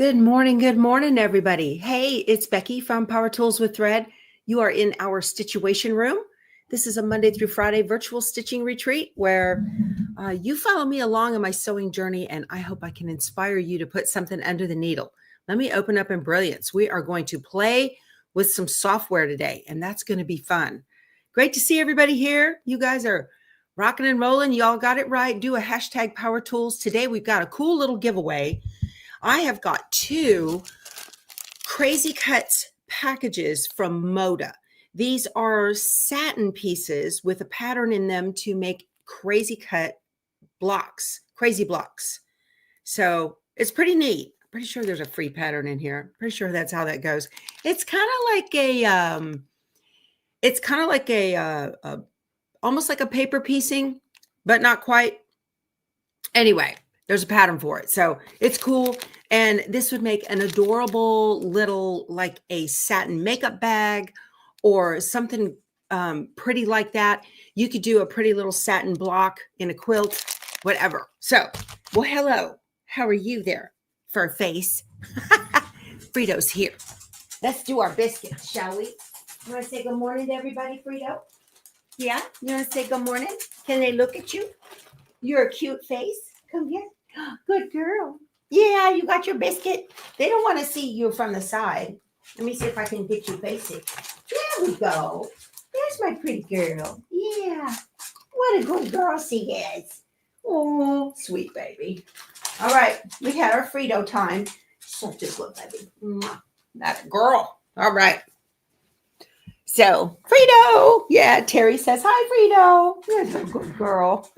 Good morning, everybody. Hey, it's Becky from Power Tools with Thread. You are in our Stitchuation room. This is a Monday through Friday virtual stitching retreat where you follow me along in my sewing journey, and I hope I can inspire you to put something under the needle. Let me open up Embrilliance. We are going to play with some software today, and that's going to be fun. Great to see everybody here. You guys are rocking and rolling. Y'all got it right. Do a hashtag Power Tools. Today, we've got a cool little giveaway. I have got two Crazy Cuts packages from Moda. These are satin pieces with a pattern in them to make crazy cut blocks, crazy blocks. So it's pretty neat. I'm pretty sure there's a free pattern in here. Pretty sure that's how that goes. It's kind of like almost like a paper piecing, but not quite. Anyway, there's a pattern for it. So it's cool. And this would make an adorable little, like a satin makeup bag or something pretty like that. You could do a pretty little satin block in a quilt, whatever. So, well, hello. How are you there, fur face? Frito's here. Let's do our biscuits, shall we? You want to say good morning to everybody, Frito? Yeah? You want to say good morning? Can they look at you? You're a cute face. Come here. Good girl. Yeah, you got your biscuit. They don't want to see you from the side. Let me see if I can get you facing. There we go. There's my pretty girl. Yeah. What a good girl she is. Oh, sweet baby. All right. We had our Frito time. Such a good baby. That girl. All right. So, Frito. Yeah, Terry says, hi, Frito. That's a good girl.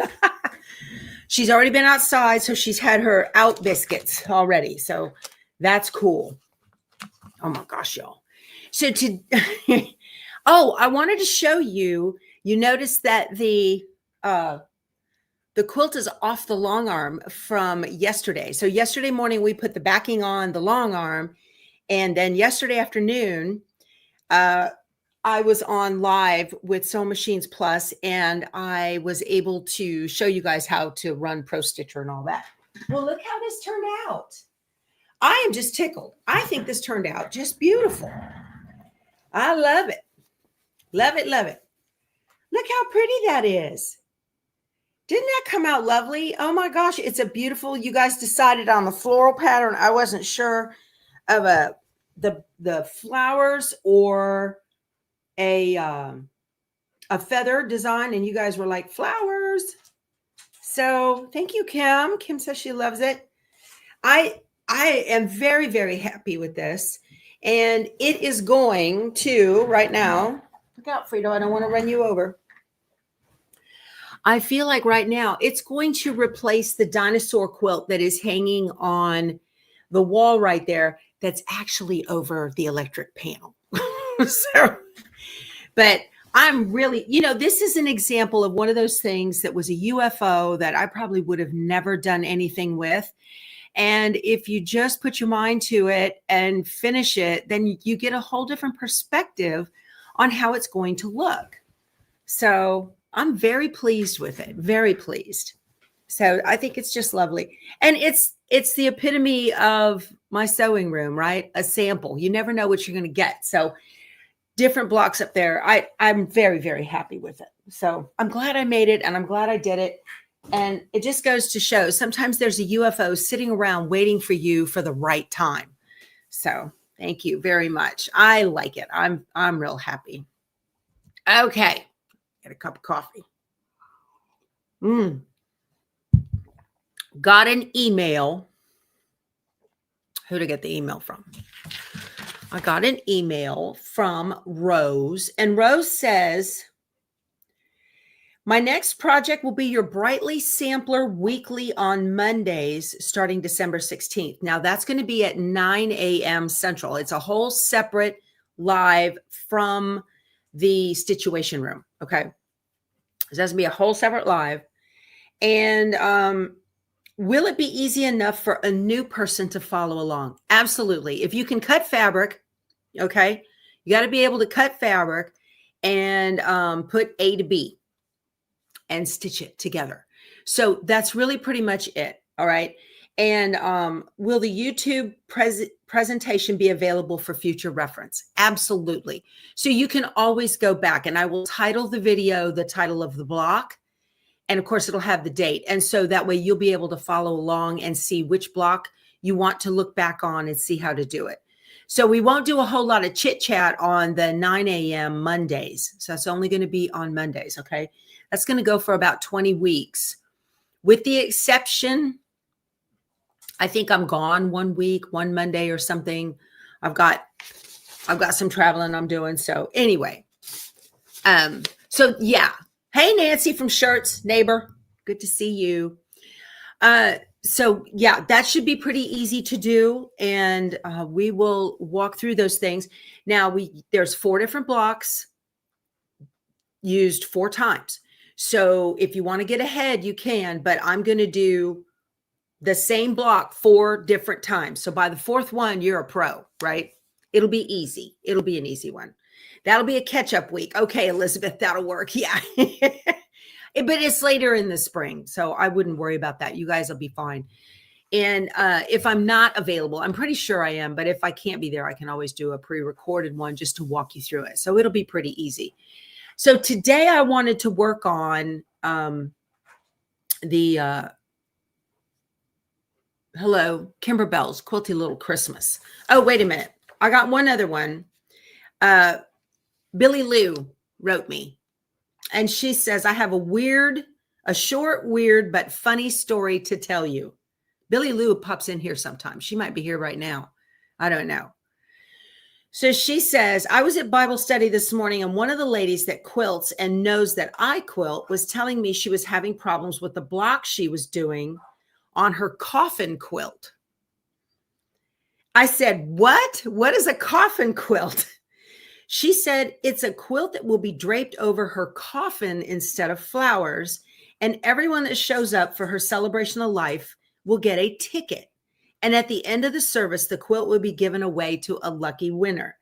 She's already been outside, so she's had her out biscuits already. So that's cool. Oh my gosh, y'all. So I wanted to show you, you notice that the quilt is off the long arm from yesterday. So yesterday morning, we put the backing on the long arm. And then yesterday afternoon, I was on live with Sew Machines Plus, and I was able to show you guys how to run Pro Stitcher and all that. Well, look how this turned out. I am just tickled. I think this turned out just beautiful. I love it. Love it, love it. Look how pretty that is. Didn't that come out lovely? Oh my gosh, it's a beautiful, you guys decided on the floral pattern. I wasn't sure of the flowers or a feather design, and you guys were like flowers. So thank you, Kim. Kim says she loves it. I am very, very happy with this, and it is going to right now. Look out, Frito. I don't want to run you over. I feel like right now it's going to replace the dinosaur quilt that is hanging on the wall right there. That's actually over the electric panel. But I'm really, this is an example of one of those things that was a UFO that I probably would have never done anything with. And if you just put your mind to it and finish it, then you get a whole different perspective on how it's going to look. So I'm very pleased with it, very pleased. So I think it's just lovely. And it's the epitome of my sewing room, right? A sample. You never know what you're going to get. So different blocks up there. I'm very, very happy with it. So I'm glad I made it, and I'm glad I did it. And it just goes to show sometimes there's a UFO sitting around waiting for you for the right time. So thank you very much. I like it. I'm real happy. Okay. Get a cup of coffee. Got an email. Who did I get the email from? I got an email from Rose, and Rose says, my next project will be your Brightly Sampler weekly on Mondays starting December 16th. Now that's going to be at 9 a.m. Central. It's a whole separate live from the Stitchuation room. Okay. It has to be a whole separate live. And will it be easy enough for a new person to follow along? Absolutely. If you can cut fabric, okay, you got to be able to cut fabric and put A to B and stitch it together. So that's really pretty much it. All right. And will the YouTube presentation be available for future reference? Absolutely. So you can always go back, and I will title the video the title of the block. And of course, it'll have the date. And so that way you'll be able to follow along and see which block you want to look back on and see how to do it. So we won't do a whole lot of chit chat on the 9 a.m. Mondays. So it's only going to be on Mondays. Okay. That's going to go for about 20 weeks. With the exception, I think I'm gone 1 week, one Monday or something. I've got some traveling I'm doing. So anyway, so yeah. Hey, Nancy from Shirts, neighbor. Good to see you. So yeah, that should be pretty easy to do. And we will walk through those things. Now there's 4 different blocks used 4 times. So if you want to get ahead, you can, but I'm going to do the same block 4 different times. So by the 4th one, you're a pro, right? It'll be easy. It'll be an easy one. That'll be a catch-up week. Okay, Elizabeth, that'll work. Yeah. But it's later in the spring, so I wouldn't worry about that. You guys will be fine. And if I'm not available, I'm pretty sure I am, but if I can't be there, I can always do a pre-recorded one just to walk you through it. So it'll be pretty easy. So today I wanted to work on hello, Kimber Bell's Quilty Little Christmas. Oh, wait a minute. I got one other one. Billy Lou wrote me. And she says, I have a short, weird, but funny story to tell you. Billy Lou pops in here sometimes. She might be here right now. I don't know. So she says, I was at Bible study this morning, and one of the ladies that quilts and knows that I quilt was telling me she was having problems with the block she was doing on her coffin quilt. I said, what? What is a coffin quilt? She said it's a quilt that will be draped over her coffin instead of flowers, and everyone that shows up for her celebration of life will get a ticket. And at the end of the service, the quilt will be given away to a lucky winner.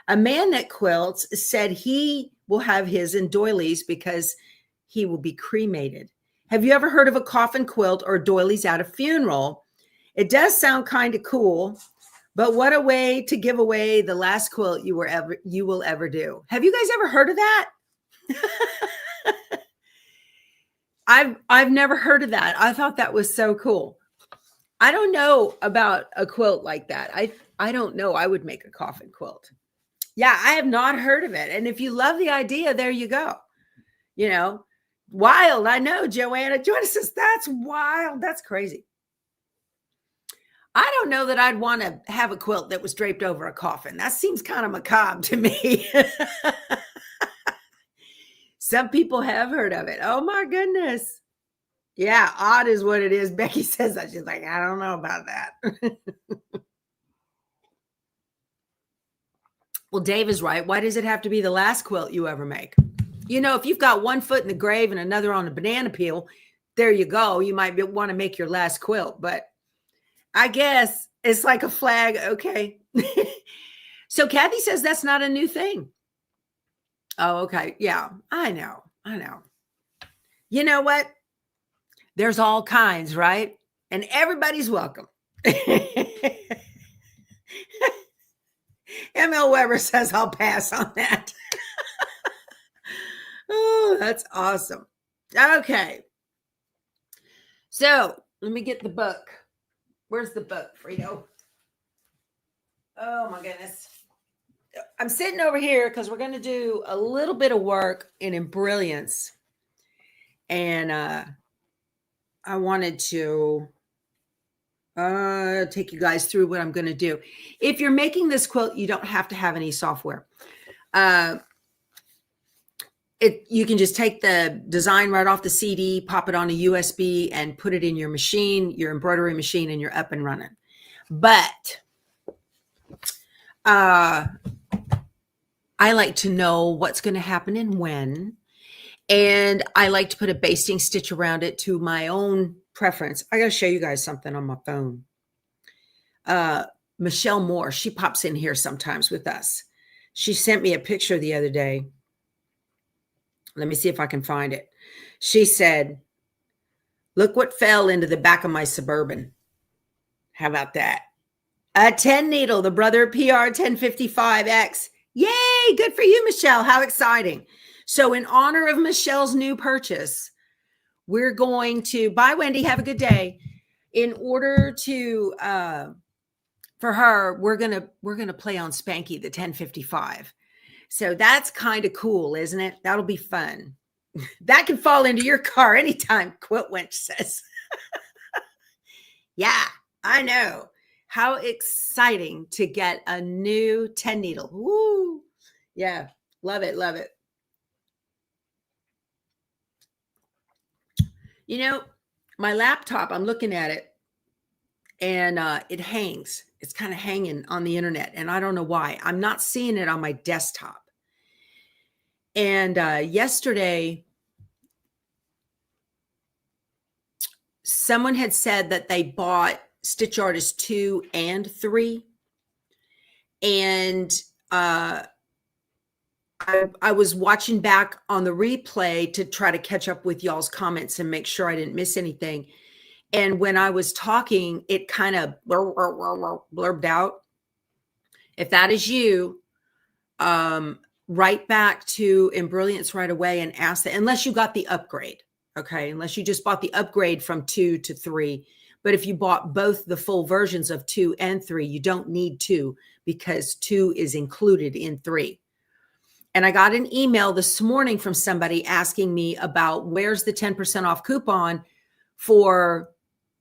A man that quilts said he will have his in doilies because he will be cremated. Have you ever heard of a coffin quilt or doilies at a funeral? It does sound kind of cool. But what a way to give away the last quilt you will ever do. Have you guys ever heard of that? I've never heard of that. I thought that was so cool. I don't know about a quilt like that. I don't know. I would make a coffin quilt. Yeah, I have not heard of it. And if you love the idea, there you go. You know, wild. I know, Joanna. Joanna says, that's wild. That's crazy. I don't know that I'd want to have a quilt that was draped over a coffin. That seems kind of macabre to me. Some people have heard of it. Oh my goodness. Yeah, odd is what it is. Becky says that. She's like, I don't know about that. Well, Dave is right. Why does it have to be the last quilt you ever make? You know, if you've got one foot in the grave and another on a banana peel, there you go. You might want to make your last quilt, but I guess it's like a flag. Okay. So Kathy says that's not a new thing. Oh, okay. Yeah, I know. You know what? There's all kinds, right? And everybody's welcome. ML Weber says I'll pass on that. Oh, that's awesome. Okay. So let me get the book. Where's the book, Frito? Oh my goodness. I'm sitting over here because we're going to do a little bit of work in Embrilliance. And I wanted to take you guys through what I'm going to do. If you're making this quilt, you don't have to have any software. You can just take the design right off the CD, pop it on a USB, and put it in your machine, your embroidery machine, and you're up and running. But I like to know what's going to happen and when. And I like to put a basting stitch around it to my own preference. I got to show you guys something on my phone. Michelle Moore, she pops in here sometimes with us. She sent me a picture the other day. Let me see if I can find it. She said, look what fell into the back of my Suburban. How about that? A 10 needle, the Brother PR 1055X. Yay, good for you, Michelle. How exciting. So in honor of Michelle's new purchase, we're going to, bye Wendy, have a good day. In order to, for her, we're gonna play on Spanky, the 1055. So that's kind of cool, isn't it? That'll be fun. That can fall into your car anytime, Quilt Wench says. Yeah, I know. How exciting to get a new 10 needle. Woo. Yeah, love it, love it. You know, my laptop, I'm looking at it, and it hangs. It's kind of hanging on the internet, and I don't know why. I'm not seeing it on my desktop. And yesterday, someone had said that they bought Stitch Artist 2 and 3. And I was watching back on the replay to try to catch up with y'all's comments and make sure I didn't miss anything. And when I was talking, it kind of blurbed out. If that is you, write back to Embrilliance right away and ask that, unless you got the upgrade. Okay, unless you just bought the upgrade from 2 to 3. But if you bought both the full versions of 2 and 3, you don't need 2 because 2 is included in 3. And I got an email this morning from somebody asking me about where's the 10% off coupon for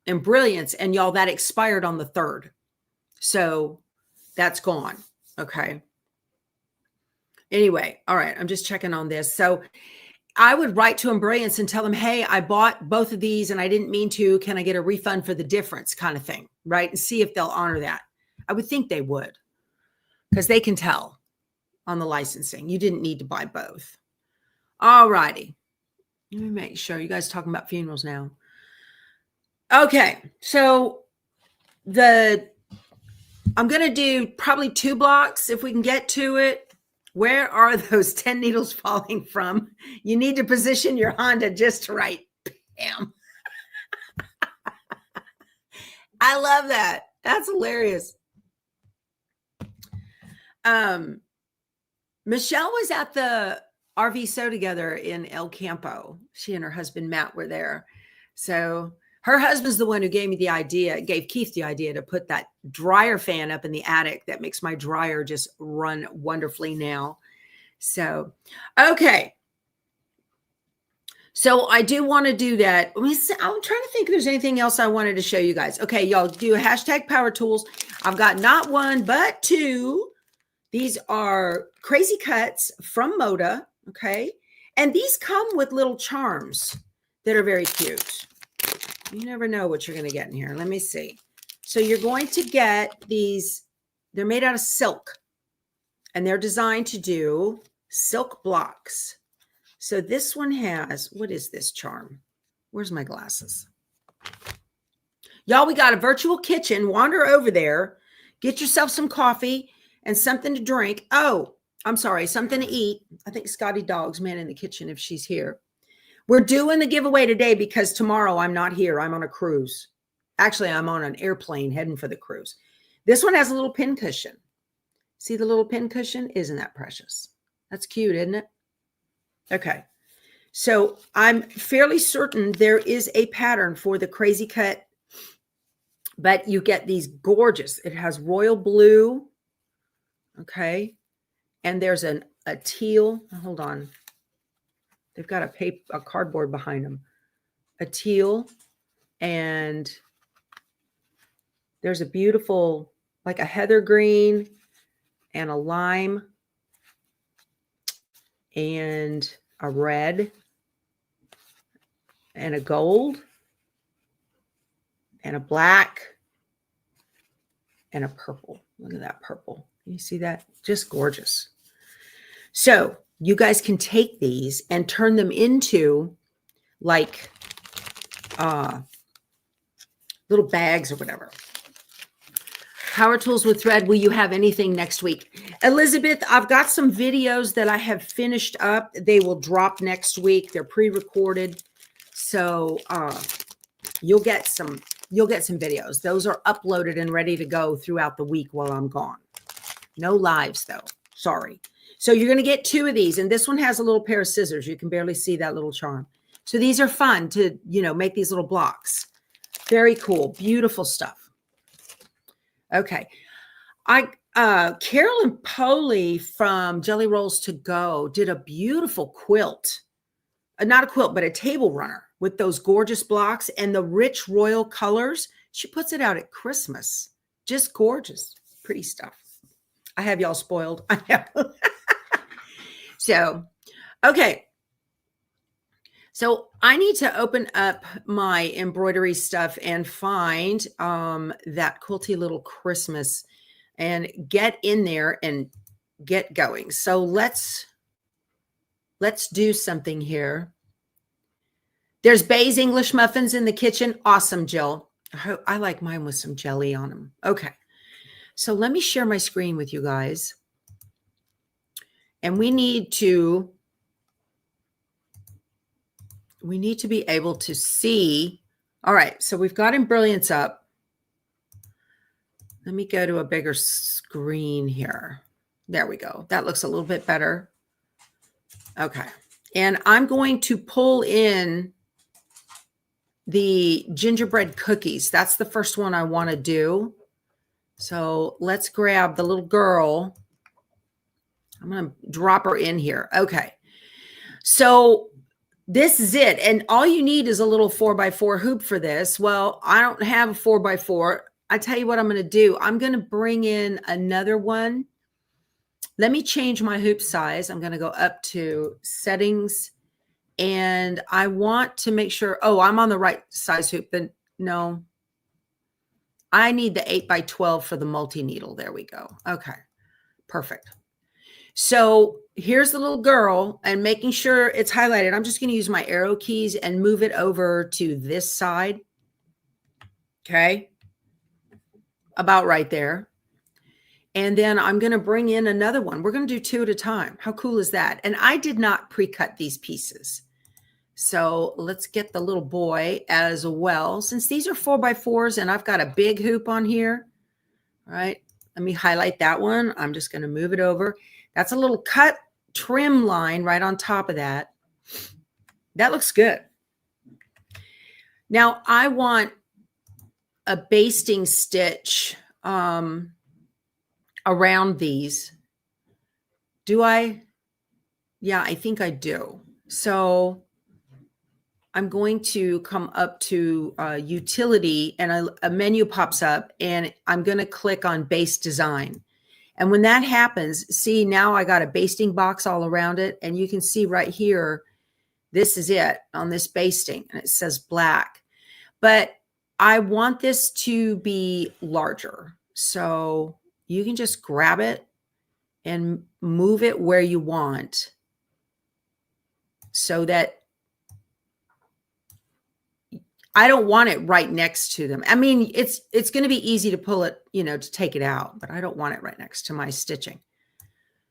Embrilliance. And y'all, that expired on the 3rd. So that's gone. Okay. Anyway, all right, I'm just checking on this. So I would write to Embrilliance and tell them, hey, I bought both of these and I didn't mean to. Can I get a refund for the difference, kind of thing, right? And see if they'll honor that. I would think they would, because they can tell on the licensing. You didn't need to buy both. All righty. Let me make sure. You guys are talking about funerals now. Okay, so I'm going to do probably 2 blocks if we can get to it. Where are those 10 needles falling from? You need to position your Honda just right. Bam. I love that. That's hilarious. Michelle was at the RV Sew Together in El Campo. She and her husband, Matt, were there. So her husband's the one who gave me the idea, gave Keith the idea to put that dryer fan up in the attic that makes my dryer just run wonderfully now. So, okay. So I do want to do that. I'm trying to think if there's anything else I wanted to show you guys. Okay, y'all do a hashtag power tools. I've got not 1, but 2. These are crazy cuts from Moda. Okay. And these come with little charms that are very cute. You never know what you're going to get in here. Let me see. So you're going to get these. They're made out of silk. And they're designed to do silk blocks. So this one has, what is this charm? Where's my glasses? Y'all, we got a virtual kitchen. Wander over there. Get yourself some coffee and something to drink. Oh, I'm sorry, something to eat. I think Scotty Dog's man in the kitchen if she's here. We're doing the giveaway today because tomorrow I'm not here. I'm on a cruise. Actually, I'm on an airplane heading for the cruise. This one has a little pin cushion. See the little pin cushion? Isn't that precious? That's cute, isn't it? Okay. So I'm fairly certain there is a pattern for the crazy cut, but you get these gorgeous. It has royal blue. Okay. And there's a teal. Hold on. They've got a cardboard behind them. A teal. And there's a beautiful, like a heather green and a lime and a red and a gold and a black and a purple. Look at that purple. You see that? Just gorgeous. So you guys can take these and turn them into like little bags or whatever. Power tools with thread. Will you have anything next week? Elizabeth, I've got some videos that I have finished up. They will drop next week. They're pre-recorded. So you'll get some you'll get some videos. Those are uploaded and ready to go throughout the week while I'm gone. No lives though. Sorry. So you're going to get 2 of these. And this one has a little pair of scissors. You can barely see that little charm. So these are fun to, make these little blocks. Very cool. Beautiful stuff. Okay. Carolyn Poley from Jelly Rolls to Go did a beautiful quilt. Not a quilt, but a table runner with those gorgeous blocks and the rich royal colors. She puts it out at Christmas. Just gorgeous. Pretty stuff. I have y'all spoiled. I know. So, okay. So I need to open up my embroidery stuff and find that Quilty Little Christmas and get in there and get going. So let's do something here. There's Bay's English muffins in the kitchen. Awesome, Jill. I like mine with some jelly on them. Okay. So let me share my screen with you guys. And we need to be able to see. All right. So we've got Embrilliance up. Let me go to a bigger screen here. There we go. That looks a little bit better. Okay. And I'm going to pull in the gingerbread cookies. That's the first one I want to do. So let's grab the little girl. I'm going to drop her in here. Okay. So this is it. And all you need is a little 4x4 hoop for this. Well, I don't have a 4x4. I tell you what I'm going to do. I'm going to bring in another one. Let me change my hoop size. I'm going to go up to settings. And I want to make sure, oh, I'm on the right size hoop. Then no, I need the 8x12 for the multi-needle. There we go. Okay, perfect. So here's the little girl and making sure it's highlighted. I'm just going to use my arrow keys and move it over to this side. Okay. About right there. And then I'm going to bring in another one. We're going to do 2 at a time. How cool is that? And I did not pre-cut these pieces. So let's get the little boy as well. Since these are 4x4s and I've got a big hoop on here. All right. Let me highlight that one. I'm just going to move it over. That's a little cut trim line right on top of that. That looks good. Now I want a basting stitch around these. Do I? Yeah, I think I do. So I'm going to come up to utility and a menu pops up and I'm going to click on base design. And when that happens, see, now I got a basting box all around it. And you can see right here, this is it on this basting and it says black. But I want this to be larger. So you can just grab it and move it where you want so that I don't want it right next to them. I mean, it's going to be easy to pull it, to take it out, but I don't want it right next to my stitching.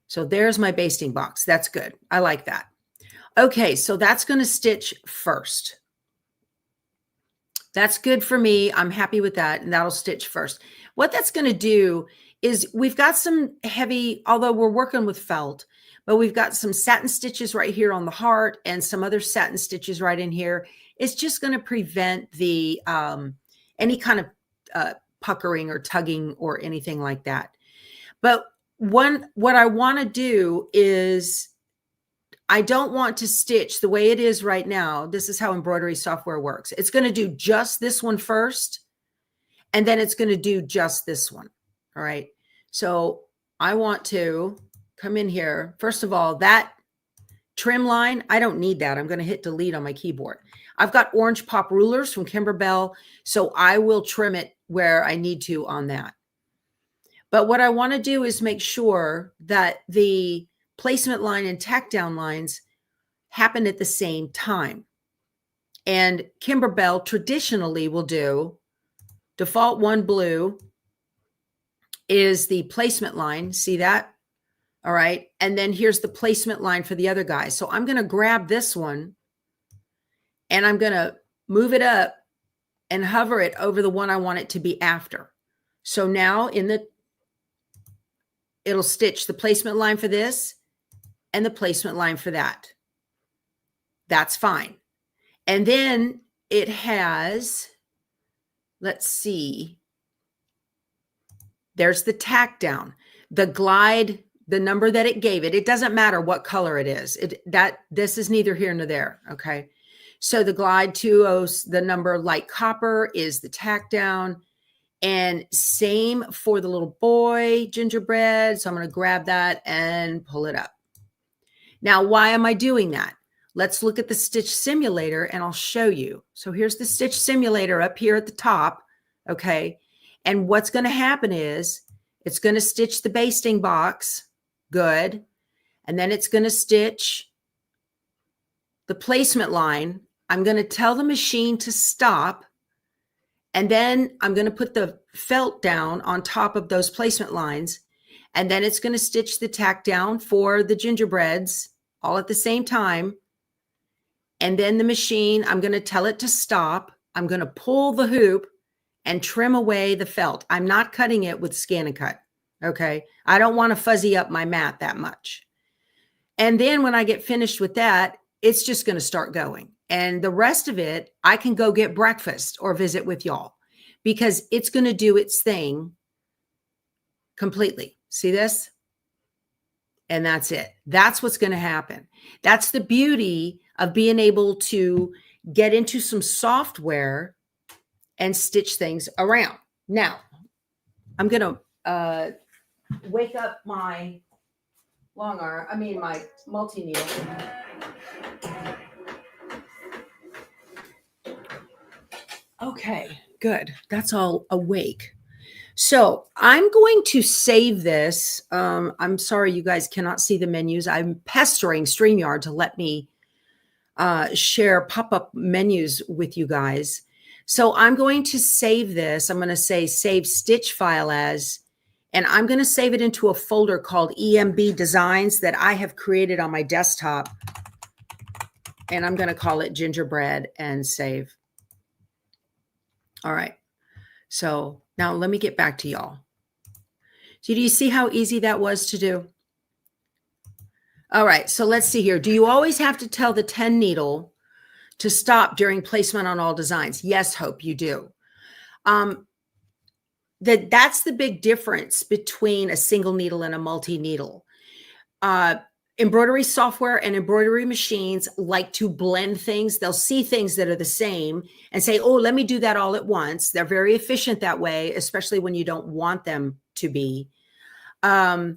So there's my basting box. That's good. I like that. Okay, so that's going to stitch first. That's good for me. I'm happy with that, and that'll stitch first. What that's going to do is we've got some heavy, although we're working with felt, but we've got some satin stitches right here on the heart and some other satin stitches right in here. It's just going to prevent the any kind of puckering or tugging or anything like that. But what I want to do is I don't want to stitch the way it is right now. This is how embroidery software works. It's going to do just this one first, and then it's going to do just this one. All right. So I want to come in here. First of all, that trim line, I don't need that. I'm going to hit delete on my keyboard. I've got orange pop rulers from Kimberbell, so I will trim it where I need to on that. But what I want to do is make sure that the placement line and tack down lines happen at the same time. And Kimberbell traditionally will do default 1 blue is the placement line. See that? All right. And then here's the placement line for the other guy. So I'm going to grab this one and I'm going to move it up and hover it over the one I want it to be after. So now it'll stitch the placement line for this and the placement line for that. That's fine. And then it has, let's see, there's the tack down, the glide, the number that it gave it. It doesn't matter what color it is. This is neither here nor there. Okay. So the glide 20, the number light copper is the tack down. And same for the little boy gingerbread. So I'm going to grab that and pull it up. Now, why am I doing that? Let's look at the stitch simulator and I'll show you. So here's the stitch simulator up here at the top. Okay. And what's going to happen is it's going to stitch the basting box. Good. And then it's going to stitch the placement line. I'm going to tell the machine to stop. And then I'm going to put the felt down on top of those placement lines. And then it's going to stitch the tack down for the gingerbreads all at the same time. And then the machine, I'm going to tell it to stop. I'm going to pull the hoop and trim away the felt. I'm not cutting it with Scan and Cut. Okay. I don't want to fuzzy up my mat that much. And then when I get finished with that, it's just going to start going. And the rest of it, I can go get breakfast or visit with y'all because it's going to do its thing completely. See this? And that's it. That's what's going to happen. That's the beauty of being able to get into some software and stitch things around. Now, I'm going to wake up my my multi-needle. Okay, good. That's all awake. So I'm going to save this. I'm sorry you guys cannot see the menus. I'm pestering StreamYard to let me share pop-up menus with you guys. So I'm going to save this. I'm going to say save stitch file as, and I'm going to save it into a folder called EMB Designs that I have created on my desktop. And I'm going to call it Gingerbread and save. All right. So now let me get back to y'all. So do you see how easy that was to do? All right. So let's see here. Do you always have to tell the 10 needle to stop during placement on all designs? Yes, Hope, you do. That's the big difference between a single needle and a multi-needle. Embroidery software and embroidery machines like to blend things. They'll see things that are the same and say, oh, let me do that all at once. They're very efficient that way, especially when you don't want them to be. So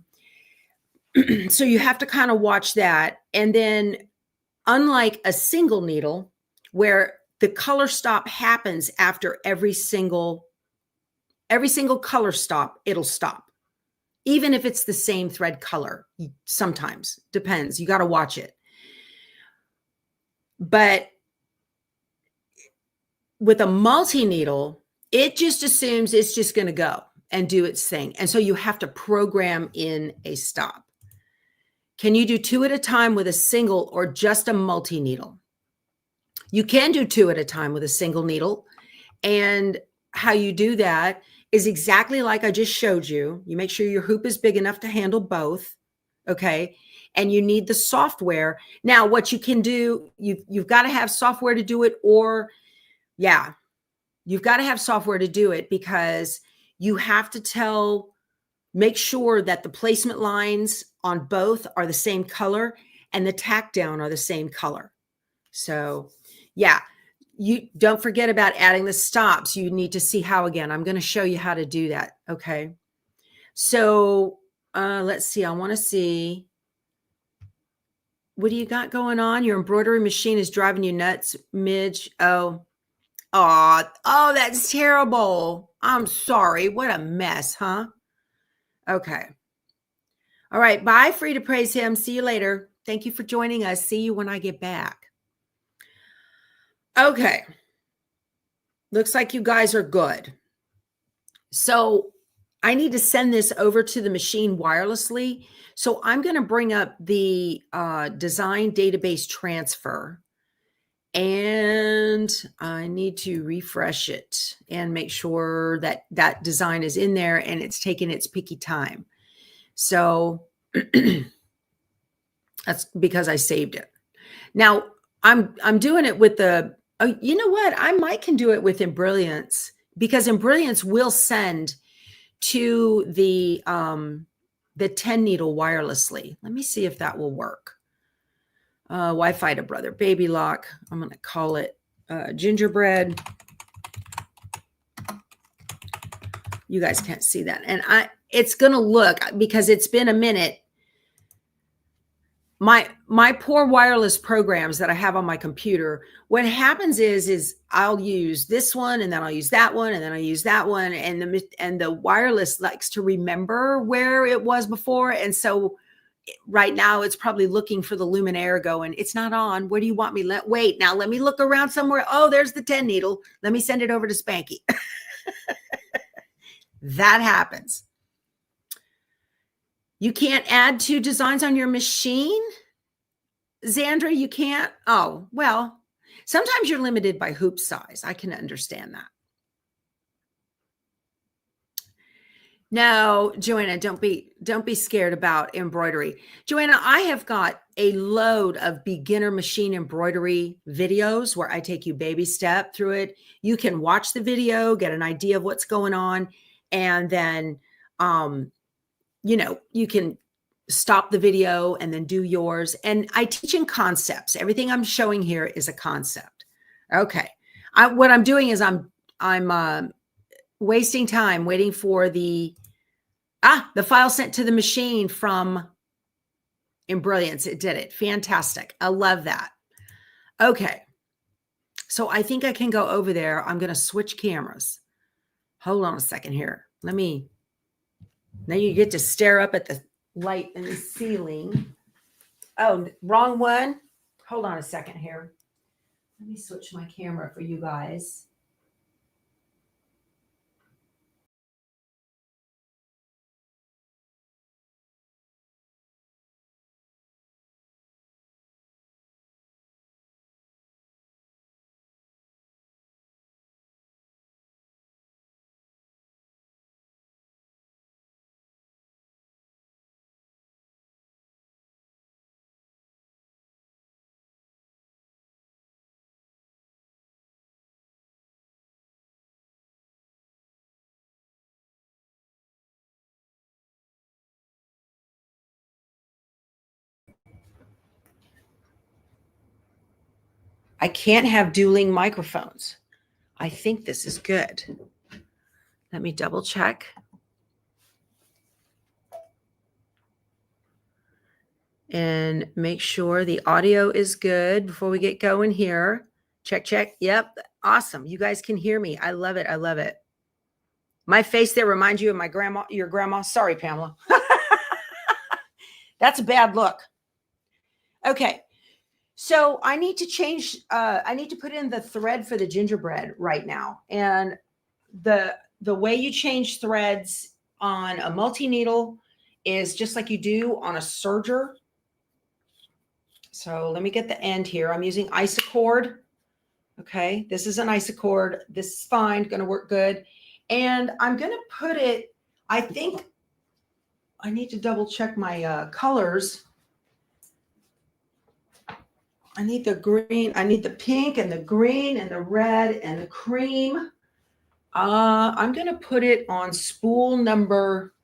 you have to kind of watch that. And then unlike a single needle where the color stop happens after every single color stop, it'll stop. Even if it's the same thread color, sometimes depends. You got to watch it. But with a multi-needle, it just assumes it's just going to go and do its thing. And so you have to program in a stop. Can you do 2 at a time with a single or just a multi-needle? You can do 2 at a time with a single needle. And how you do that is exactly like I just showed you. You make sure your hoop is big enough to handle both. Okay. And you need the software. Now, what you can do, you've got to have software to do it, or you've got to have software to do it because you have to make sure that the placement lines on both are the same color and the tack down are the same color. So you don't forget about adding the stops. You need to see how again. I'm going to show you how to do that. Okay. So let's see. I want to see. What do you got going on? Your embroidery machine is driving you nuts, Midge. Oh, that's terrible. I'm sorry. What a mess, huh? Okay. All right. Bye. Free to praise him. See you later. Thank you for joining us. See you when I get back. Okay. Looks like you guys are good. So I need to send this over to the machine wirelessly. So I'm going to bring up the design database transfer. And I need to refresh it and make sure that that design is in there and it's taking its picky time. So that's because I saved it. Now I'm doing it with the, oh, you know what? I might can do it with Embrilliance, because Embrilliance will send to the 10 needle wirelessly. Let me see if that will work. Wi-Fi to brother baby lock. I'm going to call it Gingerbread. You guys can't see that. And it's going to look, because it's been a minute. My poor wireless programs that I have on my computer, what happens is I'll use this one, and then I'll use that one, and then I'll use that one, and the wireless likes to remember where it was before. And so right now it's probably looking for the luminaire going, it's not on. Where do you want me? Wait, now let me look around somewhere. Oh, there's the 10 needle. Let me send it over to Spanky. That happens. You can't add 2 designs on your machine? Zandra, you can't? Oh, well, sometimes you're limited by hoop size. I can understand that. No, Joanna, don't be scared about embroidery. Joanna, I have got a load of beginner machine embroidery videos where I take you baby step through it. You can watch the video, get an idea of what's going on, and then you can stop the video and then do yours. And I teach in concepts. Everything I'm showing here is a concept. Okay. What I'm doing is I'm wasting time waiting for the file sent to the machine from Embrilliance. It did it. Fantastic. I love that. Okay. So I think I can go over there. I'm going to switch cameras. Hold on a second here. Now you get to stare up at the light in the ceiling. Oh, wrong one. Hold on a second here. Let me switch my camera for you guys. I can't have dueling microphones. I think this is good. Let me double check. And make sure the audio is good before we get going here. Check, check. Yep. Awesome. You guys can hear me. I love it. I love it. My face there reminds you of your grandma. Sorry, Pamela. That's a bad look. Okay. So I need to change, I need to put in the thread for the gingerbread right now. And the way you change threads on a multi-needle is just like you do on a serger. So let me get the end here. I'm using isocord. Okay, this is an isocord. This is fine, going to work good. And I'm going to put it, I think I need to double check my colors. I need the green, I need the pink and the green and the red and the cream. I'm going to put it on spool number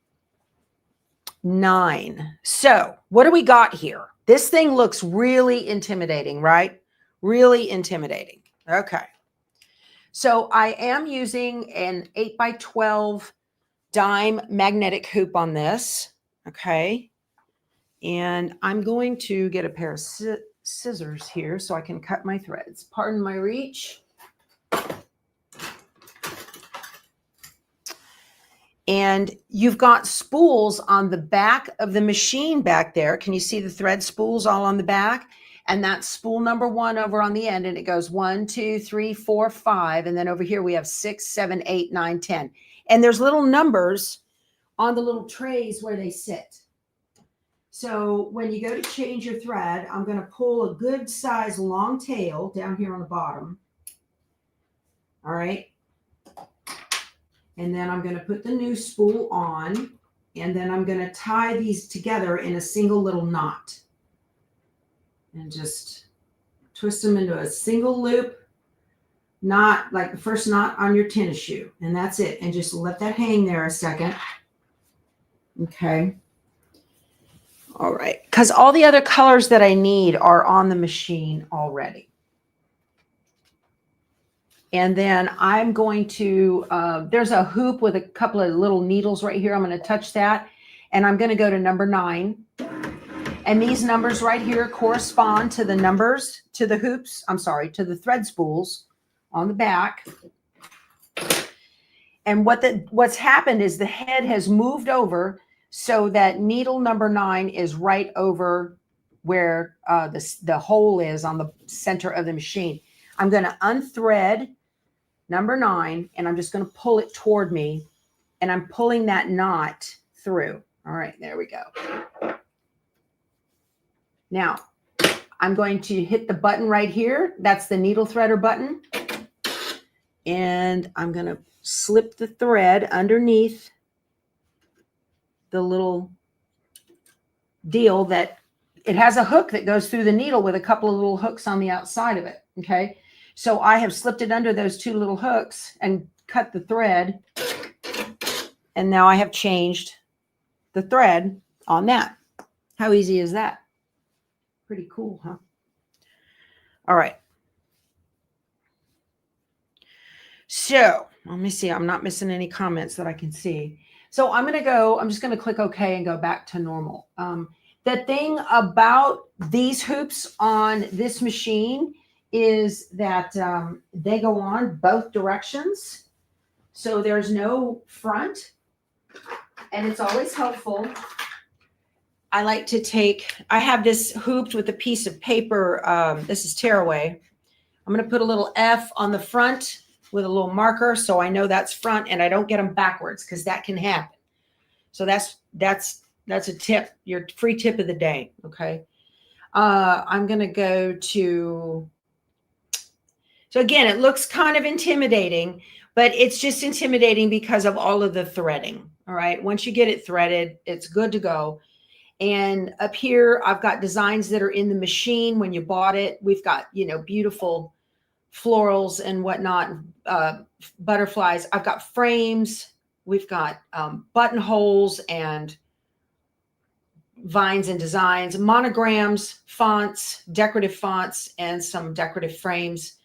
9. So what do we got here? This thing looks really intimidating, right? Really intimidating. Okay. So I am using an 8x12 dime magnetic hoop on this. Okay. And I'm going to get a pair of scissors here so I can cut my threads. Pardon my reach. And you've got spools on the back of the machine back there. Can you see the thread spools all on the back? And that's spool number 1 over on the end. And it goes 1, 2, 3, 4, 5. And then over here we have 6, 7, 8, 9, 10. And there's little numbers on the little trays where they sit. So when you go to change your thread, I'm going to pull a good size long tail down here on the bottom. All right. And then I'm going to put the new spool on, and then I'm going to tie these together in a single little knot and just twist them into a single loop knot, like the first knot on your tennis shoe. And that's it. And just let that hang there a second. Okay. All right. Because all the other colors that I need are on the machine already. And then I'm going to, there's a hoop with a couple of little needles right here. I'm going to touch that. And I'm going to go to number 9. And these numbers right here correspond to the numbers, to the hoops, I'm sorry, to the thread spools on the back. And what's happened is the head has moved over so that needle number 9 is right over where the hole is on the center of the machine. I'm going to unthread number 9, and I'm just going to pull it toward me, and I'm pulling that knot through. All right, there we go. Now, I'm going to hit the button right here. That's the needle threader button. And I'm going to slip the thread underneath the little deal that it has a hook that goes through the needle with a couple of little hooks on the outside of it. Okay. So I have slipped it under those 2 little hooks and cut the thread. And now I have changed the thread on that. How easy is that? Pretty cool, huh? All right. So let me see. I'm not missing any comments that I can see. So I'm just going to click OK and go back to normal. The thing about these hoops on this machine is that they go on both directions. So there's no front, and it's always helpful. I like to I have this hooped with a piece of paper. This is tearaway. I'm going to put a little F on the front with a little marker so I know that's front, and I don't get them backwards because that can happen. So that's a tip, your free tip of the day. Okay. I'm going to go to, so again, it looks kind of intimidating, but it's just intimidating because of all of the threading. All right. Once you get it threaded, it's good to go. And up here, I've got designs that are in the machine when you bought it. We've got, beautiful florals and whatnot, butterflies. I've got frames. We've got buttonholes and vines and designs, monograms, fonts, decorative fonts, and some decorative frames.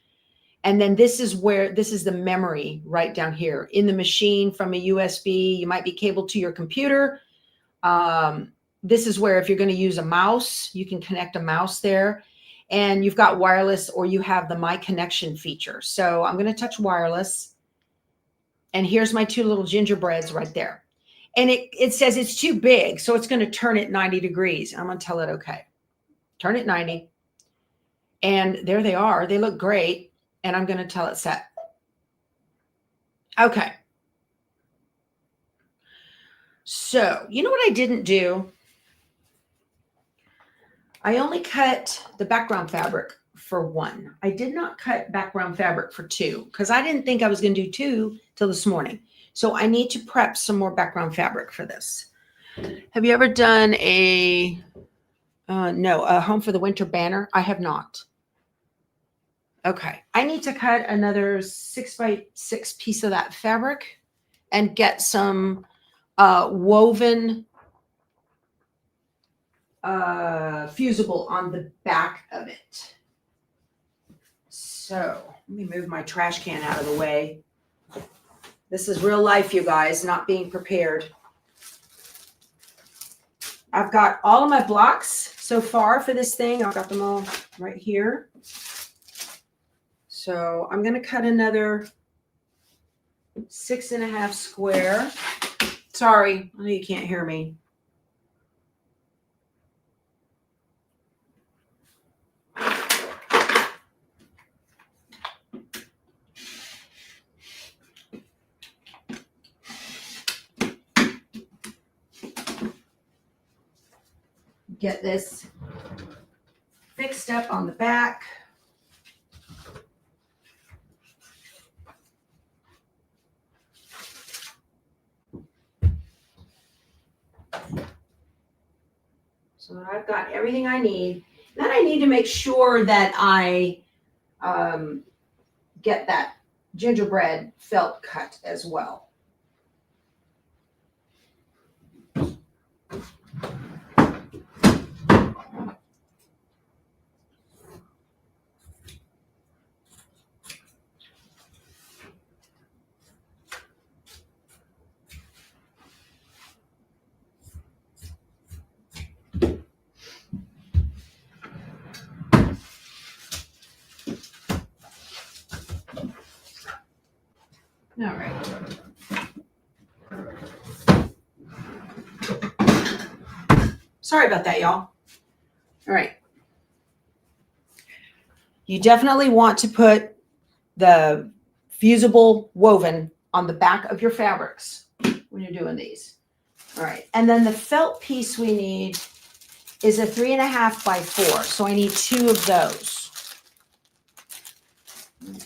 And then this is the memory right down here in the machine from a USB. You might be cabled to your computer. This is where if you're going to use a mouse, you can connect a mouse there. And you've got wireless, or you have the My Connection feature. So I'm going to touch wireless. And here's my 2 little gingerbreads right there. And it says it's too big, so it's going to turn it 90 degrees. I'm going to tell it, okay, turn it 90. And there they are. They look great. And I'm going to tell it set. Okay. So, you know what I didn't do? I only cut the background fabric for 1. I did not cut background fabric for 2 because I didn't think I was going to do 2 till this morning. So I need to prep some more background fabric for this. Have you ever done a Home for the Winter banner? I have not. Okay, I need to cut another 6x6 piece of that fabric and get some woven fusible on the back of it. So let me move my trash can out of the way. This is real life, you guys, not being prepared. I've got all of my blocks so far for this thing. I've got them all right here. So I'm going to cut another 6.5 square. Sorry, I know you can't hear me. get this fixed up on the back. So I've got everything I need. Then I need to make sure that I get that gingerbread felt cut as well. All right. Sorry about that, y'all. All right. You definitely want to put the fusible woven on the back of your fabrics when you're doing these. All right. And then the felt piece we need is a 3.5 by 4. So I need 2 of those.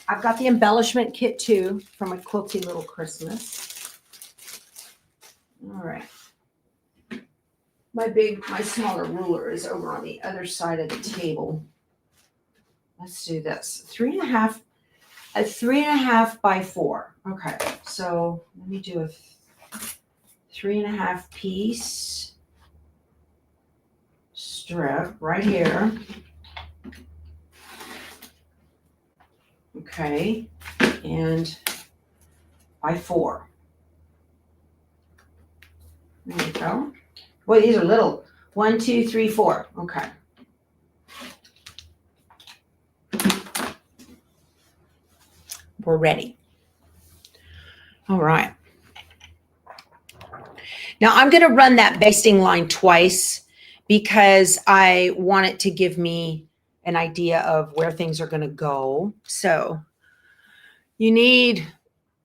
I've got the embellishment kit too from a Quilty Little Christmas. All right. My smaller ruler is over on the other side of the table. Let's do this. A 3.5 by 4. Okay. So let me do a 3.5 piece strip right here. Okay, and by 4. There you go. Boy, these are little. 1, 2, 3, 4. Okay. We're ready. All right. Now I'm going to run that basting line twice because I want it to give me an idea of where things are going to go. So you need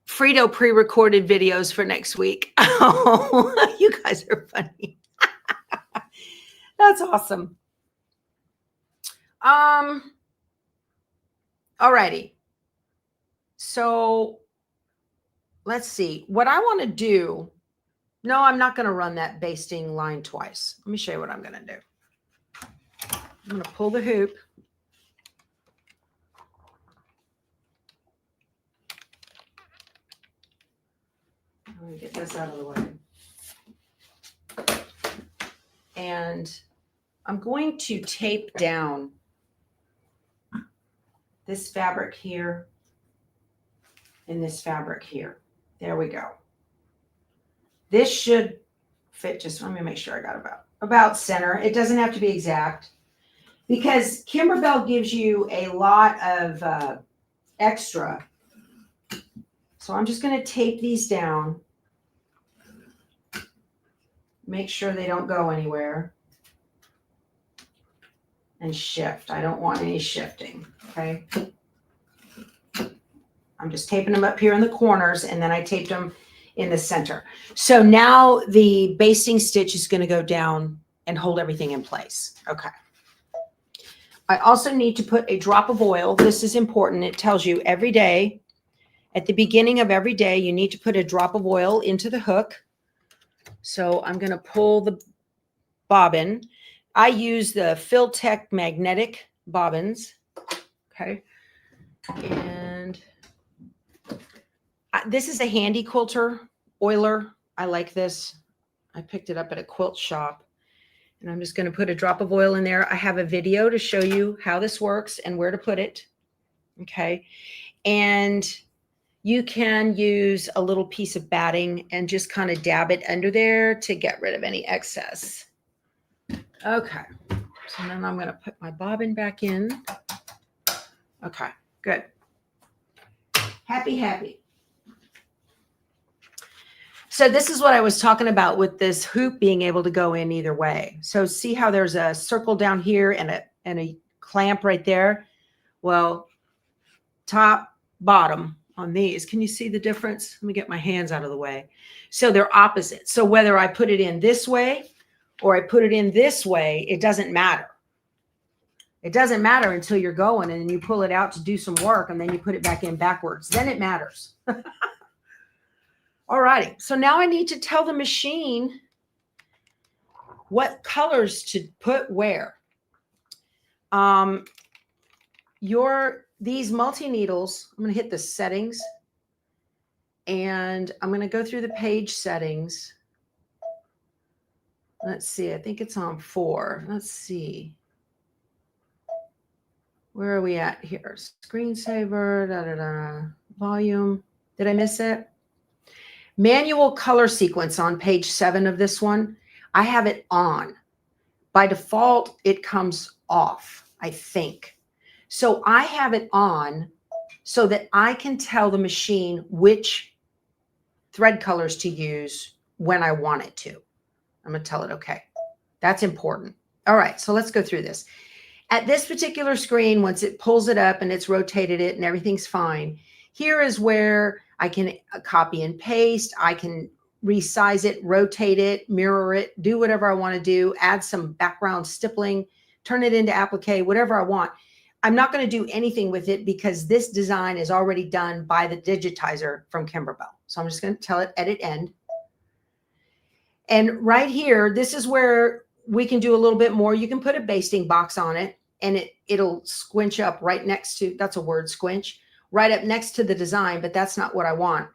Frito pre-recorded videos for next week. Oh, you guys are funny. That's awesome. Alrighty. So let's see what I want to do. No, I'm not going to run that basting line twice. Let me show you what I'm going to do. I'm going to pull the hoop. Let me get this out of the way. And I'm going to tape down this fabric here and this fabric here. There we go. This should fit just, let me make sure I got about center. It doesn't have to be exact because Kimberbell gives you a lot of extra. So I'm just going to tape these down. Make sure they don't go anywhere. And shift. I don't want any shifting. Okay. I'm just taping them up here in the corners and then I taped them in the center. So now the basting stitch is going to go down and hold everything in place. Okay. I also need to put a drop of oil. This is important. It tells you every day, at the beginning of every day, you need to put a drop of oil into the hook. So I'm going to pull the bobbin. I use the Filtech magnetic bobbins. Okay. And this is a handy quilter oiler. I like this. I picked it up at a quilt shop. And I'm just going to put a drop of oil in there. I have a video to show you how this works and where to put it. Okay. And you can use a little piece of batting and just kind of dab it under there to get rid of any excess. Okay. So then I'm going to put my bobbin back in. Okay, good. Happy, happy. So this is what I was talking about with this hoop being able to go in either way. So see how there's a circle down here and a clamp right there? Well, top, bottom on these. Can you see the difference? Let me get my hands out of the way. So they're opposite. So whether I put it in this way or I put it in this way, it doesn't matter. It doesn't matter until you're going and then you pull it out to do some work and then you put it back in backwards. Then it matters. All righty. So now I need to tell the machine what colors to put where. These multi-needles, I'm going to hit the settings and I'm going to go through the page settings. Let's see. I think it's on 4. Let's see. Where are we at here? Screensaver, volume. Did I miss it? Manual color sequence on page 7 of this one. I have it on. By default, it comes off, I think. So I have it on so that I can tell the machine which thread colors to use when I want it to. I'm going to tell it, okay. That's important. All right, so let's go through this. At this particular screen, once it pulls it up and it's rotated it and everything's fine, here is where I can copy and paste. I can resize it, rotate it, mirror it, do whatever I want to do, add some background stippling, turn it into applique, whatever I want. I'm not going to do anything with it because this design is already done by the digitizer from Kimberbell. So I'm just going to tell it edit end. And right here, this is where we can do a little bit more. You can put a basting box on it and it'll squinch up right next to, that's a word, squinch, right up next to the design, but that's not what I want.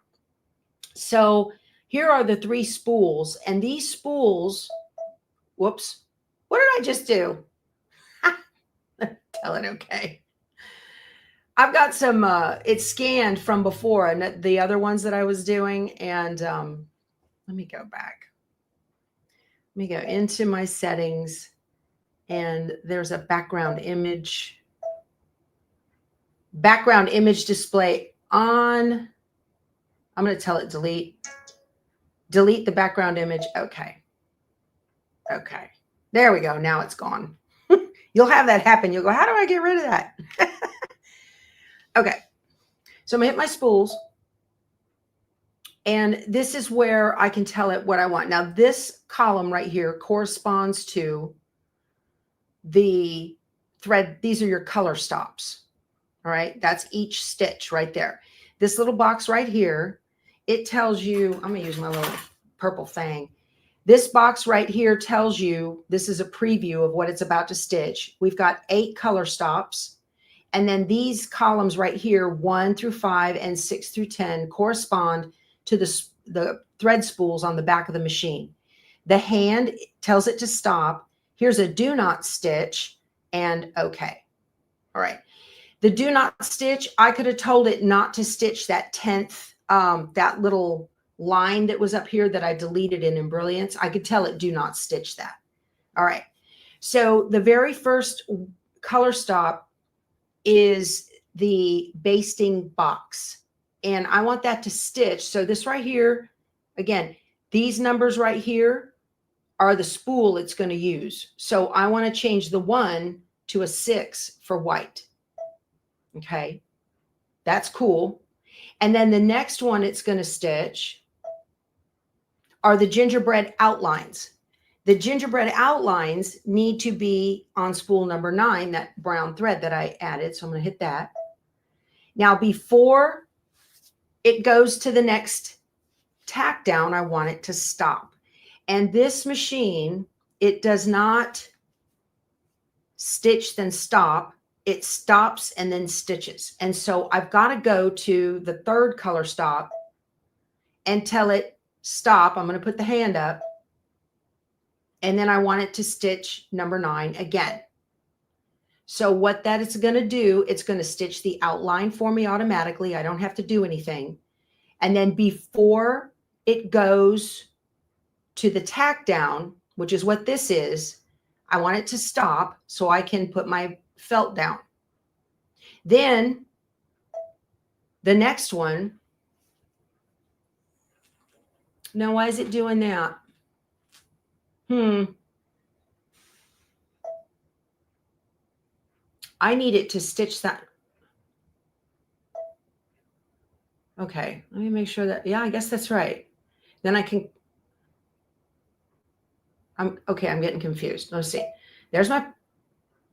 So here are the 3 spools, and these spools, whoops, what did I just do? Tell it okay. I've got some, it's scanned from before and the other ones that I was doing. And let me go back. Let me go into my settings and there's a background image display on. I'm going to tell it delete the background image. Okay. Okay. There we go. Now it's gone. You'll have that happen. You'll go, how do I get rid of that? Okay. So I'm going to hit my spools. And this is where I can tell it what I want. Now, this column right here corresponds to the thread. These are your color stops. All right. That's each stitch right there. This little box right here, it tells you, I'm going to use my little purple thing. This box right here tells you, this is a preview of what it's about to stitch. We've got 8 color stops. And then these columns right here, 1 through 5 and 6 through 10 correspond to the thread spools on the back of the machine. The hand tells it to stop. Here's a do not stitch and okay. All right. The do not stitch, I could have told it not to stitch that 10th, that little line that was up here that I deleted in Embrilliance. I could tell it do not stitch that. All right. So the very first color stop is the basting box. And I want that to stitch. So this right here, again, these numbers right here are the spool it's going to use. So I want to change the 1 to a 6 for white. Okay. That's cool. And then the next one it's going to stitch are the gingerbread outlines. The gingerbread outlines need to be on spool number 9, that brown thread that I added. So I'm going to hit that. Now, before it goes to the next tack down, I want it to stop. And this machine, it does not stitch, then stop. It stops and then stitches. And so I've got to go to the 3rd color stop and tell it stop. I'm going to put the hand up. And then I want it to stitch number 9 again. So what that is going to do, it's going to stitch the outline for me automatically. I don't have to do anything. And then before it goes to the tack down, which is what this is, I want it to stop so I can put my felt down. Then the next one, now why is it doing that? I need it to stitch that. Okay, let me make sure that, yeah, I guess that's right. Then I can, I'm getting confused. Let's see. There's my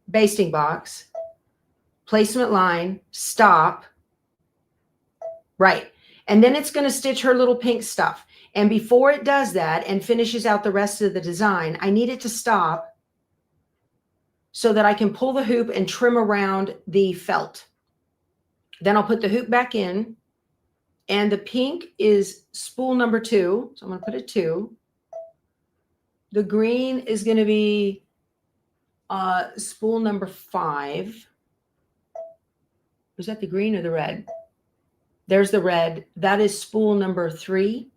basting box, placement line, stop. Right. And then it's going to stitch her little pink stuff. And before it does that and finishes out the rest of the design, I need it to stop so that I can pull the hoop and trim around the felt. Then I'll put the hoop back in, and the pink is spool number 2. So I'm going to put a 2. The green is going to be spool number 5. Was that the green or the red? There's the red. That is spool number 3.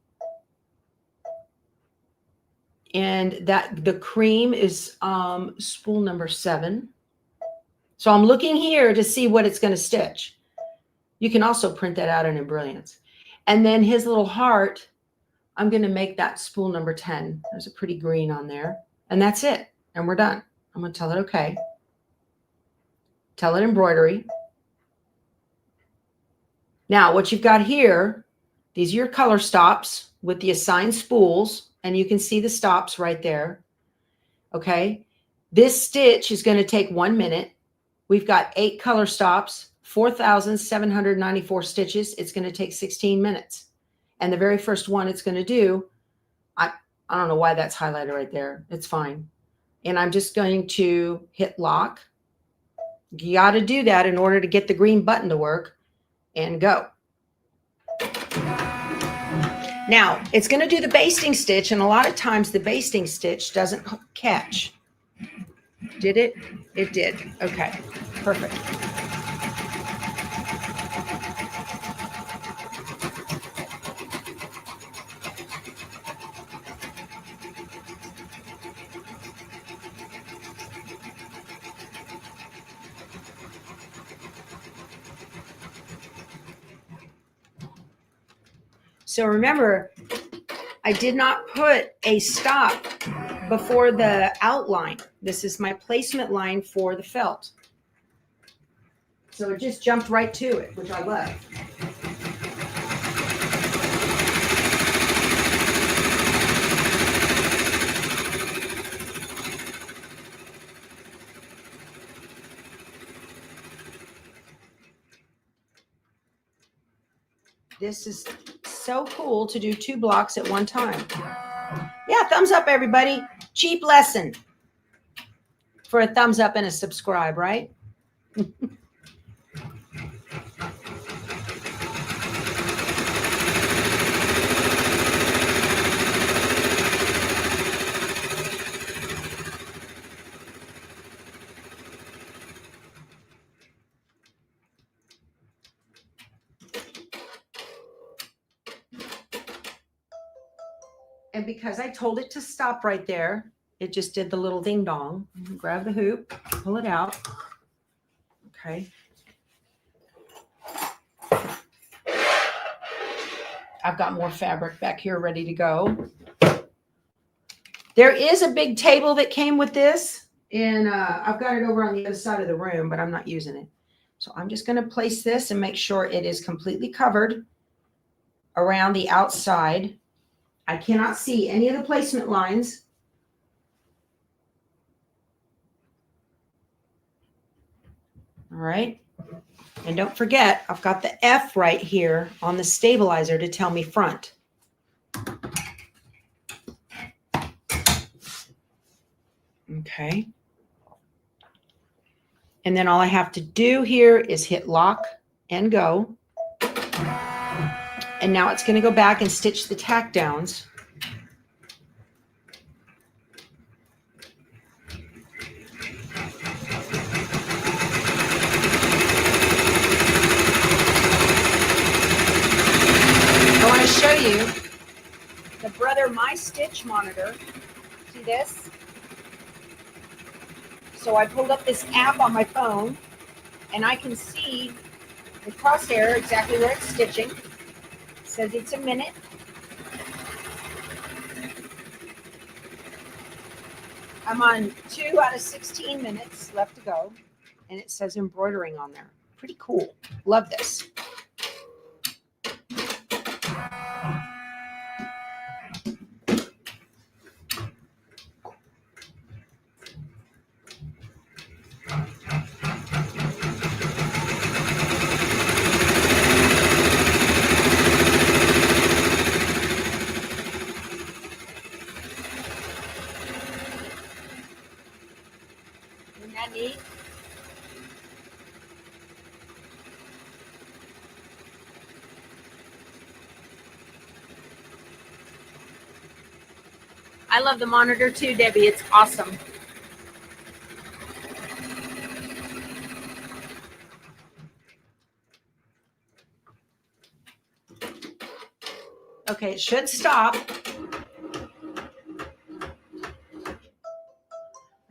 And that the cream is spool number 7. So I'm looking here to see what it's going to stitch. You can also print that out in Embrilliance. And then his little heart, I'm going to make that spool number 10. There's a pretty green on there. And that's it. And we're done. I'm going to tell it okay. Tell it embroidery. Now, what you've got here, these are your color stops with the assigned spools, and you can see the stops right there. Okay. This stitch is going to take 1 minute. We've got 8 color stops, 4,794 stitches. It's going to take 16 minutes. And the very first one it's going to do, I don't know why that's highlighted right there. It's fine. And I'm just going to hit lock. You got to do that in order to get the green button to work. And go. Now, it's going to do the basting stitch, and a lot of times the basting stitch doesn't catch. Did it? It did. Okay, perfect. So remember, I did not put a stop before the outline. This is my placement line for the felt. So it just jumped right to it, which I love. This is so cool to do 2 blocks at one time. Yeah, thumbs up, everybody. Cheap lesson for a thumbs up and a subscribe, right? And because I told it to stop right there, it just did the little ding dong. Grab the hoop, pull it out. Okay. I've got more fabric back here ready to go. There is a big table that came with this, and I've got it over on the other side of the room, but I'm not using it. So I'm just going to place this and make sure it is completely covered around the outside. I cannot see any of the placement lines. All right. And don't forget, I've got the F right here on the stabilizer to tell me front. Okay. And then all I have to do here is hit lock and go. And now it's going to go back and stitch the tack downs. I want to show you the Brother My Stitch monitor. See this? So I pulled up this app on my phone, and I can see the crosshair exactly where it's stitching. Says it's a minute. I'm on 2 out of 16 minutes left to go, and it says embroidering on there. Pretty cool. Love this. that neat? I love the monitor too, Debbie. It's awesome. Okay, it should stop.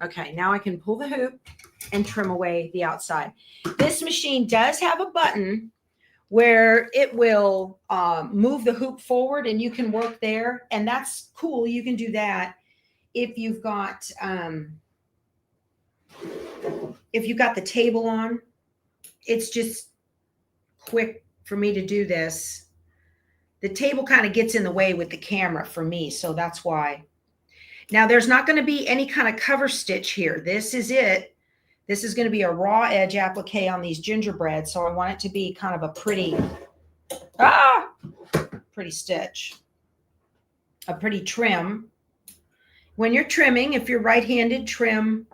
Okay, now I can pull the hoop and trim away the outside. This machine does have a button where it will move the hoop forward and you can work there. And that's cool. You can do that if you've got the table on. It's just quick for me to do this. The table kind of gets in the way with the camera for me, so that's why. Now there's not going to be any kind of cover stitch here. This is it. This is going to be a raw edge applique on these gingerbread, so I want it to be kind of a pretty stitch, a pretty trim. When you're trimming, if you're right-handed, trim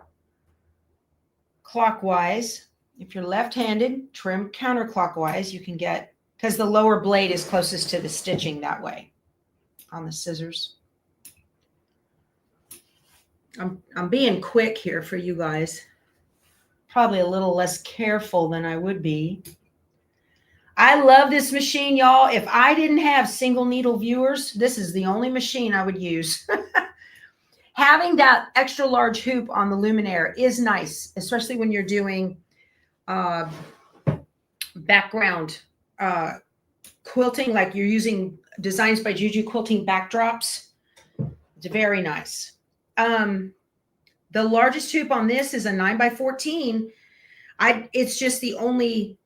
clockwise. If you're left-handed, trim counterclockwise. You can get, because the lower blade is closest to the stitching that way on the scissors. I'm being quick here for you guys. Probably a little less careful than I would be. I love this machine, y'all. If I didn't have single needle viewers, this is the only machine I would use. Having that extra large hoop on the luminaire is nice, especially when you're doing background quilting, like you're using Designs by Juju quilting backdrops. It's very nice. The largest hoop on this is a 9x14. It's just the only,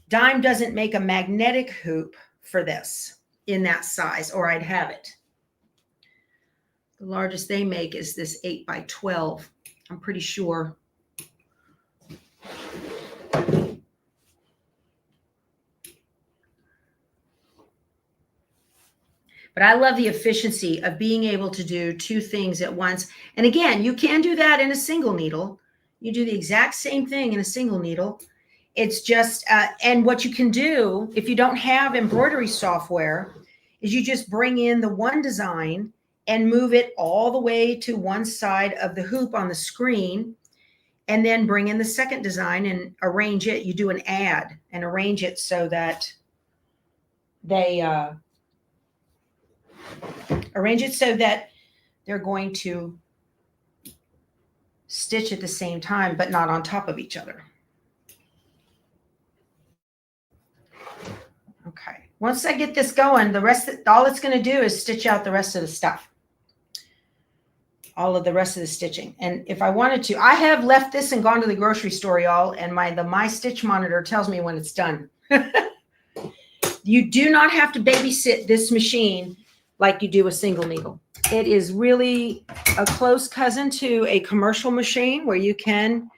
Dime doesn't make a magnetic hoop for this in that size, or I'd have it. The largest they make is this 8x12. I'm pretty sure. But I love the efficiency of being able to do two things at once. And again, you can do that in a single needle. You do the exact same thing in a single needle. It's just, and what you can do if you don't have embroidery software is you just bring in the one design and move it all the way to one side of the hoop on the screen, and then bring in the second design and arrange it. You do an add and arrange it so that they're going to stitch at the same time, but not on top of each other. Okay. Once I get this going, all it's going to do is stitch out the rest of the stuff. All of the rest of the stitching. And if I wanted to, I have left this and gone to the grocery store, y'all, and the My Stitch monitor tells me when it's done. You do not have to babysit this machine like you do a single needle. It is really a close cousin to a commercial machine where you can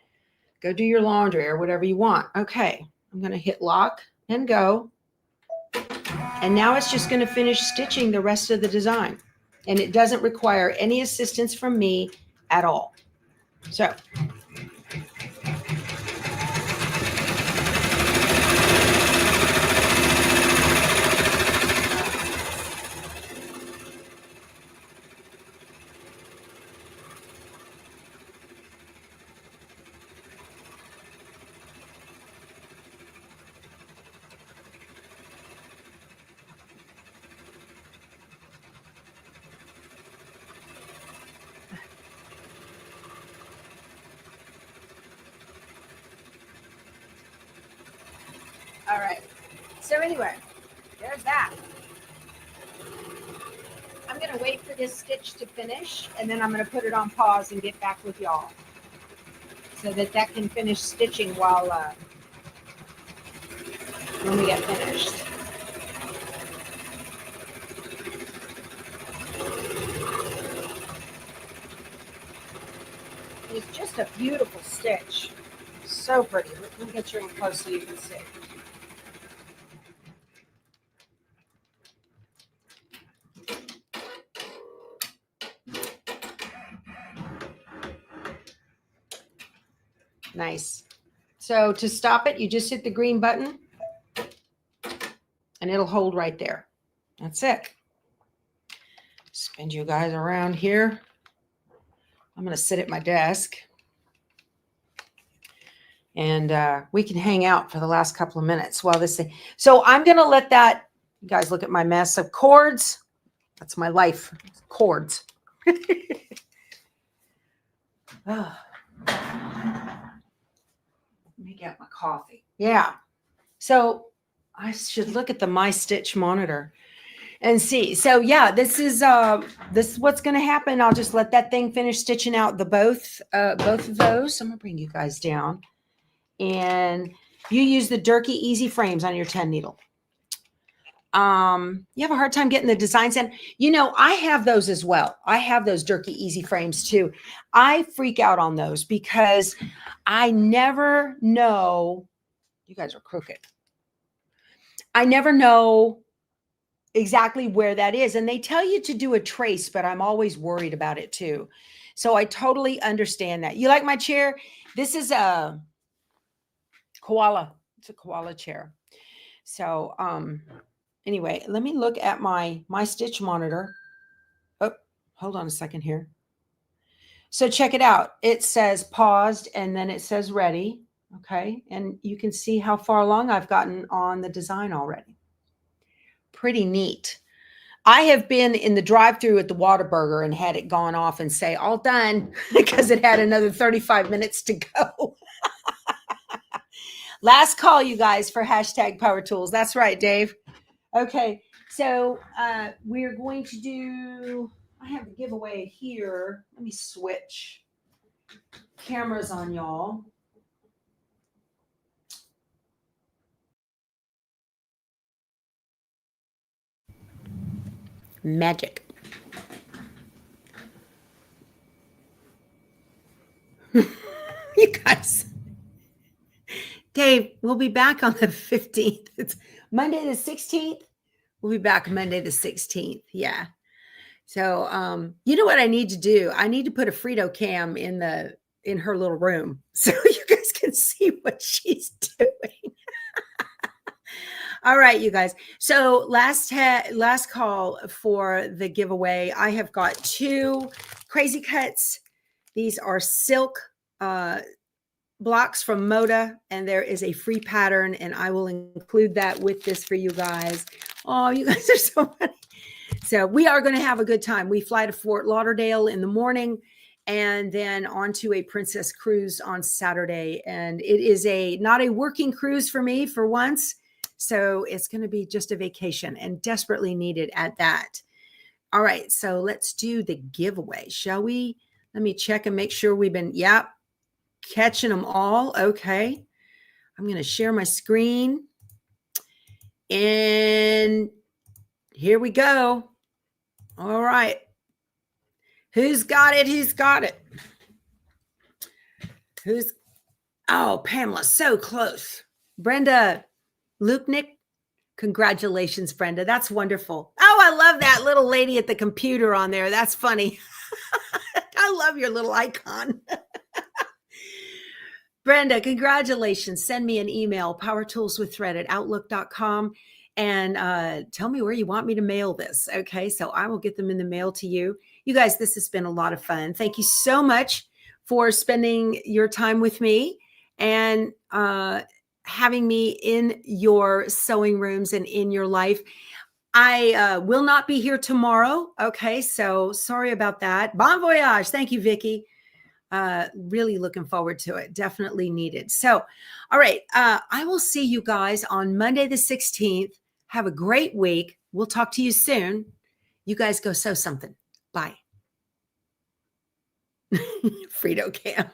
go do your laundry or whatever you want. Okay, I'm going to hit lock and go. And now it's just going to finish stitching the rest of the design. And it doesn't require any assistance from me at all. So. All right. So anyway, there's that. I'm going to wait for this stitch to finish, and then I'm going to put it on pause and get back with y'all so that can finish stitching while when we get finished. It's just a beautiful stitch. So pretty. Let me get you in close so you can see. Nice. So to stop it, you just hit the green button and it'll hold right there. That's it. Spin you guys around here. I'm going to sit at my desk and we can hang out for the last couple of minutes while this thing. So I'm going to let that, you guys look at my mess of cords. That's my life. Cords. Oh. Let me get my coffee. Yeah. So I should look at the My Stitch monitor and see. So yeah, this is what's going to happen. I'll just let that thing finish stitching out the both of those. I'm going to bring you guys down. And you use the Durkee Easy frames on your 10 needle. You have a hard time getting the designs in. You know, I have those as well. I have those Durkee Easy frames too. I freak out on those because I never know. You guys are crooked. I never know exactly where that is. And they tell you to do a trace, but I'm always worried about it too. So I totally understand that. You like my chair? This is a koala. It's a koala chair. So, anyway, let me look at my stitch monitor. Oh, hold on a second here. So check it out. It says paused and then it says ready. Okay. And you can see how far along I've gotten on the design already. Pretty neat. I have been in the drive-thru at the Whataburger and had it gone off and say all done because it had another 35 minutes to go. Last call, you guys, for hashtag Power Tools. That's right, Dave. Okay. So we're going to do, I have a giveaway here. Let me switch cameras on y'all. Magic. You guys. Dave, we'll be back on the 15th. It's Monday the 16th. We'll be back Monday the 16th. Yeah. So you know what I need to do? I need to put a Frito cam in her little room so you guys can see what she's doing. All right, you guys. So last call for the giveaway. I have got 2 crazy cuts. These are silk blocks from Moda, and there is a free pattern, and I will include that with this for you guys. Oh, you guys are so funny. So we are going to have a good time. We fly to Fort Lauderdale in the morning and then onto a Princess cruise on Saturday. And it is not a working cruise for me for once. So it's going to be just a vacation and desperately needed at that. All right. So let's do the giveaway. Shall we? Let me check and make sure we've been, catching them all. Okay. I'm going to share my screen. And here we go. All right. Who's got it? Who's got it? Oh, Pamela, so close. Brenda Lupnick. Congratulations, Brenda. That's wonderful. Oh, I love that little lady at the computer on there. That's funny. I love your little icon. Brenda, congratulations. Send me an email, powertoolswiththread@outlook.com, and tell me where you want me to mail this. Okay, so I will get them in the mail to you. You guys, this has been a lot of fun. Thank you so much for spending your time with me and having me in your sewing rooms and in your life. I will not be here tomorrow. Okay, so sorry about that. Bon voyage. Thank you, Vicki. Really looking forward to it. Definitely needed. So, all right. I will see you guys on Monday the 16th. Have a great week. We'll talk to you soon. You guys go sew something. Bye. Frito Cam.